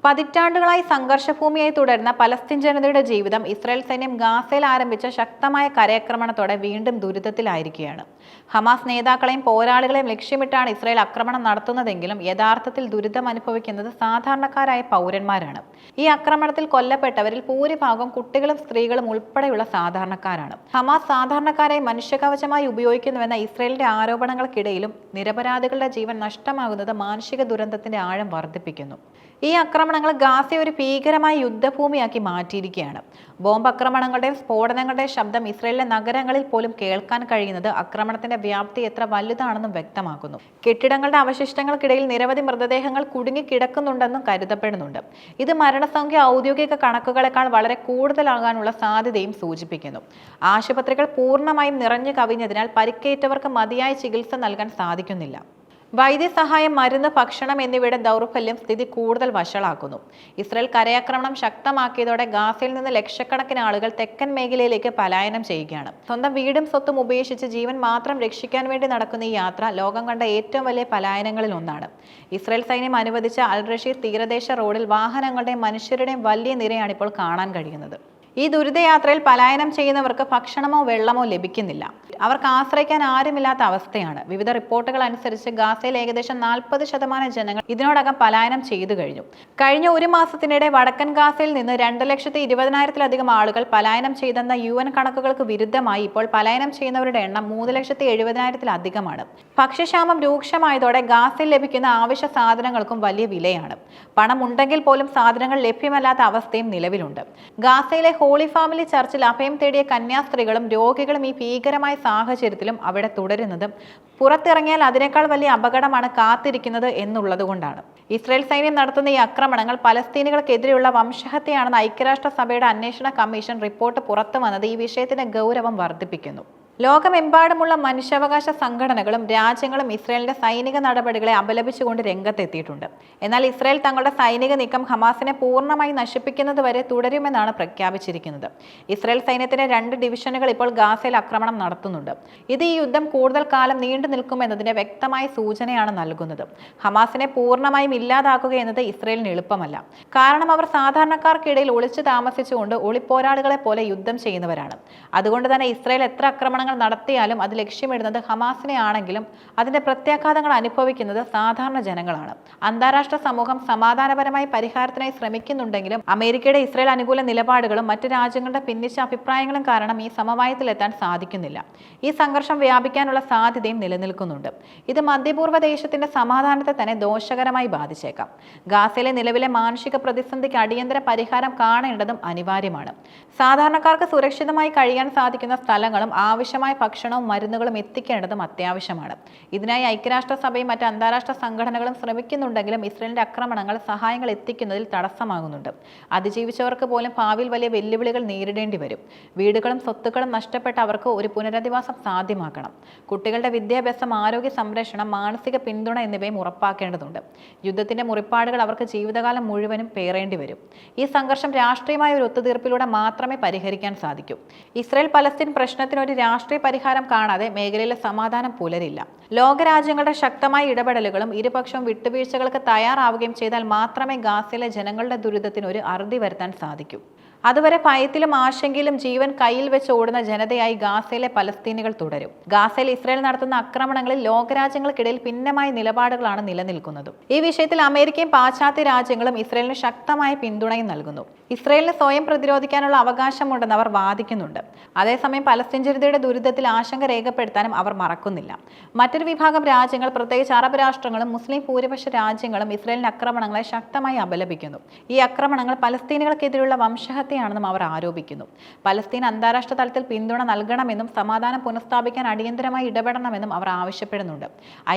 പതിറ്റാണ്ടുകളായി സംഘർഷഭൂമിയായി തുടരുന്ന പലസ്തീൻ ജനതയുടെ ജീവിതം ഇസ്രായേൽ സൈന്യം ഗാസയിൽ ആരംഭിച്ച ശക്തമായ കരയാക്രമണത്തോടെ വീണ്ടും ദുരിതത്തിലായിരിക്കുകയാണ്. ഹമാസ് നേതാക്കളെയും പോരാളികളെയും ലക്ഷ്യമിട്ടാണ് ഇസ്രായേൽ ആക്രമണം നടത്തുന്നതെങ്കിലും യഥാർത്ഥത്തിൽ ദുരിതം അനുഭവിക്കുന്നത് സാധാരണക്കാരായ പൗരന്മാരാണ്. ഈ ആക്രമണത്തിൽ കൊല്ലപ്പെട്ടവരിൽ ഭൂരിഭാഗം കുട്ടികളും സ്ത്രീകളും ഉൾപ്പെടെയുള്ള സാധാരണക്കാരാണ്. ഹമാസ് സാധാരണക്കാരെ മനുഷ്യകവചമായി ഉപയോഗിക്കുന്നുവെന്ന ഇസ്രായേലിന്റെ ആരോപണങ്ങൾക്കിടയിലും നിരപരാധികളുടെ ജീവൻ നഷ്ടമാകുന്നത് മാനുഷിക ദുരന്തത്തിന്റെ ആഴം വർദ്ധിപ്പിക്കുന്നു. ഈ ആക്രമണങ്ങൾ ഗാസയെ ഒരു ഭീകരമായ യുദ്ധഭൂമിയാക്കി മാറ്റിയിരിക്കുകയാണ്. ബോംബ് ആക്രമണങ്ങളുടെയും സ്ഫോടനങ്ങളുടെയും ശബ്ദം ഇസ്രായേലിലെ നഗരങ്ങളിൽ പോലും കേൾക്കാൻ കഴിയുന്നത് ആക്രമണത്തിന്റെ വ്യാപ്തി എത്ര വലുതാണെന്നും വ്യക്തമാക്കുന്നു. കെട്ടിടങ്ങളുടെ അവശിഷ്ടങ്ങൾക്കിടയിൽ നിരവധി മൃതദേഹങ്ങൾ കുടുങ്ങിക്കിടക്കുന്നുണ്ടെന്നും കരുതപ്പെടുന്നുണ്ട്. ഇത് മരണസംഖ്യ ഔദ്യോഗിക കണക്കുകളെക്കാൾ വളരെ കൂടുതലാകാനുള്ള സാധ്യതയും സൂചിപ്പിക്കുന്നു. ആശുപത്രികൾ പൂർണ്ണമായും നിറഞ്ഞു കവിഞ്ഞതിനാൽ പരിക്കേറ്റവർക്ക് മതിയായ ചികിത്സ നൽകാൻ സാധിക്കുന്നില്ല. വൈദ്യസഹായം, മരുന്ന്, ഭക്ഷണം എന്നിവയുടെ ദൗർബല്യം സ്ഥിതി കൂടുതൽ വഷളാക്കുന്നു. ഇസ്രായേൽ കരയാക്രമണം ശക്തമാക്കിയതോടെ ഗാസയിൽ നിന്ന് ലക്ഷക്കണക്കിന് ആളുകൾ തെക്കൻ മേഖലയിലേക്ക് പലായനം ചെയ്യുകയാണ്. സ്വന്തം വീടും സ്വത്തും ഉപേക്ഷിച്ച് ജീവൻ മാത്രം രക്ഷിക്കാൻ വേണ്ടി നടക്കുന്ന ഈ യാത്ര ലോകം കണ്ട ഏറ്റവും വലിയ പലായനങ്ങളിൽ ഒന്നാണ്. ഇസ്രായേൽ സൈന്യം അനുവദിച്ച അൽ റഷീദ് തീരദേശ റോഡിൽ വാഹനങ്ങളുടെയും മനുഷ്യരുടെയും വലിയ നിരയാണ് ഇപ്പോൾ കാണാൻ കഴിയുന്നത്. ഈ ദുരിതയാത്രയിൽ പലായനം ചെയ്യുന്നവർക്ക് ഭക്ഷണമോ വെള്ളമോ ലഭിക്കുന്നില്ല. അവർക്ക് ആശ്രയിക്കാൻ ആരുമില്ലാത്ത അവസ്ഥയാണ്. വിവിധ റിപ്പോർട്ടുകൾ അനുസരിച്ച് ഗാസയിൽ ഏകദേശം 40% ജനങ്ങൾ ഇതിനോടകം പലായനം ചെയ്തു കഴിഞ്ഞു. കഴിഞ്ഞ ഒരു മാസത്തിനിടെ വടക്കൻ ഗാസയിൽ നിന്ന് 2,20,000-ലധികം ആളുകൾ പലായനം ചെയ്തെന്ന UN കണക്കുകൾക്ക് വിരുദ്ധമായി ഇപ്പോൾ പലായനം ചെയ്യുന്നവരുടെ എണ്ണം 3,70,000-ലധികമാണ്. ഭക്ഷ്യക്ഷാമം രൂക്ഷമായതോടെ ഗാസയിൽ ലഭിക്കുന്ന ആവശ്യ സാധനങ്ങൾക്കും വലിയ വിലയാണ്. പണം ഉണ്ടെങ്കിൽ പോലും സാധനങ്ങൾ ലഭ്യമല്ലാത്ത അവസ്ഥയും നിലവിലുണ്ട്. ഗാസയിലെ ഹോളി ഫാമിലി ചർച്ചിൽ അഭയം തേടിയ കന്യാസ്ത്രീകളും രോഗികളും ഈ ഭീകരമായ സാഹചര്യത്തിലും അവിടെ തുടരുന്നതും പുറത്തിറങ്ങിയാൽ അതിനേക്കാൾ വലിയ അപകടമാണ് കാത്തിരിക്കുന്നത് എന്നുള്ളതുകൊണ്ടാണ്. ഇസ്രായേൽ സൈന്യം നടത്തുന്ന ഈ ആക്രമണങ്ങൾ പലസ്തീനികൾക്കെതിരെയുള്ള വംശഹത്യയാണെന്ന് ഐക്യരാഷ്ട്രസഭയുടെ അന്വേഷണ കമ്മീഷൻ റിപ്പോർട്ട് പുറത്തു വന്നത് ഈ വിഷയത്തിന്റെ ഗൗരവം വർദ്ധിപ്പിക്കുന്നു. ലോകമെമ്പാടുമുള്ള മനുഷ്യാവകാശ സംഘടനകളും രാജ്യങ്ങളും ഇസ്രായേലിന്റെ സൈനിക നടപടികളെ അപലപിച്ചുകൊണ്ട് രംഗത്തെത്തിയിട്ടുണ്ട്. എന്നാൽ ഇസ്രായേൽ തങ്ങളുടെ സൈനിക നീക്കം ഹമാസിനെ പൂർണ്ണമായി നശിപ്പിക്കുന്നതുവരെ തുടരുമെന്നാണ് പ്രഖ്യാപിച്ചിരിക്കുന്നത്. ഇസ്രായേൽ സൈന്യത്തിന്റെ 2 ഡിവിഷനുകൾ ഇപ്പോൾ ഗാസയിൽ ആക്രമണം നടത്തുന്നുണ്ട്. ഇത് ഈ യുദ്ധം കൂടുതൽ കാലം നീണ്ടു നിൽക്കുമെന്നതിന്റെ വ്യക്തമായ സൂചനയാണ് നൽകുന്നത്. ഹമാസിനെ പൂർണ്ണമായും ഇല്ലാതാക്കുക എന്നത് ഇസ്രായേലിന് എളുപ്പമല്ല. കാരണം അവർ സാധാരണക്കാർക്കിടയിൽ ഒളിച്ചു താമസിച്ചുകൊണ്ട് ഒളിപ്പോരാളികളെ പോലെ യുദ്ധം ചെയ്യുന്നവരാണ്. അതുകൊണ്ട് തന്നെ ഇസ്രായേൽ എത്ര ആക്രമണങ്ങൾ നടത്തിയാലും അത് ലക്ഷ്യമിടുന്നത് ഹമാസിനെ ആണെങ്കിലും അതിന്റെ പ്രത്യാഘാതങ്ങൾ അനുഭവിക്കുന്നത് സാധാരണ ജനങ്ങളാണ്. അന്താരാഷ്ട്ര സമൂഹം സമാധാനപരമായി പരിഹാരത്തിനായി ശ്രമിക്കുന്നുണ്ടെങ്കിലും അമേരിക്കയുടെ ഇസ്രായേൽ അനുകൂല നിലപാടുകളും മറ്റു രാജ്യങ്ങളുടെ ഭിന്നിച്ച അഭിപ്രായങ്ങളും കാരണം ഈ സമവായത്തിലെത്താൻ സാധിക്കുന്നില്ല. ഈ സംഘർഷം വ്യാപിക്കാനുള്ള സാധ്യതയും നിലനിൽക്കുന്നുണ്ട്. ഇത് മധ്യപൂർവ്വ ദേശത്തിന്റെ സമാധാനത്തെ തന്നെ ദോഷകരമായി ബാധിച്ചേക്കാം. ഗാസയിലെ നിലവിലെ മാനുഷിക പ്രതിസന്ധിക്ക് അടിയന്തര പരിഹാരം കാണേണ്ടതും അനിവാര്യമാണ്. സാധാരണക്കാർക്ക് സുരക്ഷിതമായി കഴിയാൻ സാധിക്കുന്ന സ്ഥലങ്ങളും ആവശ്യമായ ഭക്ഷണവും മരുന്നുകളും എത്തിക്കേണ്ടതും അത്യാവശ്യമാണ്. ഇതിനായി ഐക്യരാഷ്ട്രസഭയും മറ്റ് അന്താരാഷ്ട്ര സംഘടനകളും ശ്രമിക്കുന്നുണ്ടെങ്കിലും ഇസ്രായേലിന്റെ ആക്രമണങ്ങൾ സഹായങ്ങൾ എത്തിക്കുന്നതിൽ തടസ്സമാകുന്നുണ്ട്. അതിജീവിച്ചവർക്ക് പോലും ഭാവിയിൽ വലിയ വെല്ലുവിളികൾ നേരിടേണ്ടി വരും. വീടുകളും സ്വത്തുക്കളും നഷ്ടപ്പെട്ട അവർക്ക് ഒരു പുനരധിവാസം സാധ്യമാക്കണം. കുട്ടികളുടെ വിദ്യാഭ്യാസം, ആരോഗ്യ സംരക്ഷണം, മാനസിക പിന്തുണ എന്നിവയും ഉറപ്പാക്കേണ്ടതുണ്ട്. യുദ്ധത്തിന്റെ മുറിപ്പാടുകൾ അവർക്ക് ജീവിതകാലം മുഴുവനും പേറേണ്ടി വരും. ഈ സംഘർഷം രാഷ്ട്രീയമായ ഒരു ഒത്തുതീർപ്പിലൂടെ മാത്രമേ പരിഹരിക്കാൻ സാധിക്കൂ. ഇസ്രായേൽ പലസ്തീൻ പ്രശ്നത്തിന് ഒരു രാഷ്ട്രീയ പരിഹാരം കാണാതെ മേഖലയിലെ സമാധാനം പുലരില്ല. ലോകരാജ്യങ്ങളുടെ ശക്തമായ ഇടപെടലുകളും ഇരുപക്ഷവും വിട്ടുവീഴ്ചകൾക്ക് തയ്യാറാവുകയും ചെയ്താൽ മാത്രമേ ഗാസയിലെ ജനങ്ങളുടെ ദുരിതത്തിന് ഒരു അറുതി വരുത്താൻ സാധിക്കൂ. അതുവരെ ഭയത്തിലും ആശങ്കയിലും ജീവൻ കയ്യിൽ വെച്ച് ഓടുന്ന ജനതയായി ഗാസയിലെ പലസ്തീനികൾ തുടരും. ഗാസയിൽ ഇസ്രായേൽ നടത്തുന്ന ആക്രമണങ്ങളിൽ ലോകരാജ്യങ്ങൾക്കിടയിൽ ഭിന്നമായ നിലപാടുകളാണ് നിലനിൽക്കുന്നത്. ഈ വിഷയത്തിൽ അമേരിക്കയും പാശ്ചാത്യ രാജ്യങ്ങളും ഇസ്രായേലിന് ശക്തമായ പിന്തുണയും നൽകുന്നു. ഇസ്രായേലിന് സ്വയം പ്രതിരോധിക്കാനുള്ള അവകാശമുണ്ടെന്ന് അവർ വാദിക്കുന്നുണ്ട്. അതേസമയം പലസ്തീൻ ജനതയുടെ ദുരിതത്തിൽ ആശങ്ക രേഖപ്പെടുത്താനും അവർ മറക്കുന്നില്ല. മറ്റൊരു വിഭാഗം രാജ്യങ്ങൾ, പ്രത്യേകിച്ച് അറബ് രാഷ്ട്രങ്ങളും മുസ്ലിം ഭൂരിപക്ഷ രാജ്യങ്ങളും ഇസ്രായേലിന്റെ ആക്രമണങ്ങളെ ശക്തമായി അപലപിക്കുന്നു. ഈ ആക്രമണങ്ങൾ പലസ്തീനികൾക്കെതിരെയുള്ള വംശഹത്യയാണെന്നും അവർ ആരോപിക്കുന്നു. പലസ്തീൻ അന്താരാഷ്ട്ര തലത്തിൽ പിന്തുണ നൽകണമെന്നും സമാധാനം പുനഃസ്ഥാപിക്കാൻ അടിയന്തരമായി ഇടപെടണമെന്നും അവർ ആവശ്യപ്പെടുന്നുണ്ട്.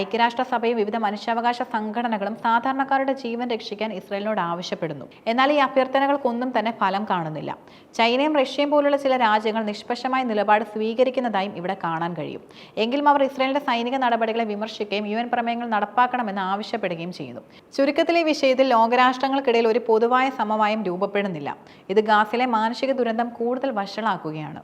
ഐക്യരാഷ്ട്രസഭയും വിവിധ മനുഷ്യാവകാശ സംഘടനകളും സാധാരണക്കാരുടെ ജീവൻ രക്ഷിക്കാൻ ഇസ്രായേലിനോട് ആവശ്യപ്പെടുന്നു. എന്നാൽ ഈ അഭ്യർത്ഥനകൾക്കൊന്നും തന്നെ ഫലം കാണുന്നില്ല. ചൈനയും റഷ്യയും പോലുള്ള ചില രാജ്യങ്ങൾ നിഷ്പക്ഷമായ നിലപാട് സ്വീകരിക്കുന്നതായും ഇവിടെ കാണാൻ കഴിയും. എങ്കിലും അവർ ഇസ്രായേലിന്റെ സൈനിക നടപടികളെ വിമർശിക്കുകയും UN പ്രമേയങ്ങൾ നടപ്പാക്കണമെന്ന് ആവശ്യപ്പെടുകയും ചെയ്യുന്നു. ചുരുക്കത്തിൽ ഈ വിഷയത്തിൽ ലോകരാഷ്ട്രങ്ങൾക്കിടയിൽ ഒരു പൊതുവായ സമവായം രൂപപ്പെടുന്നില്ല. ഇത് ഗാസയിലെ മാനുഷിക ദുരന്തം കൂടുതൽ വഷളാക്കുകയാണ്.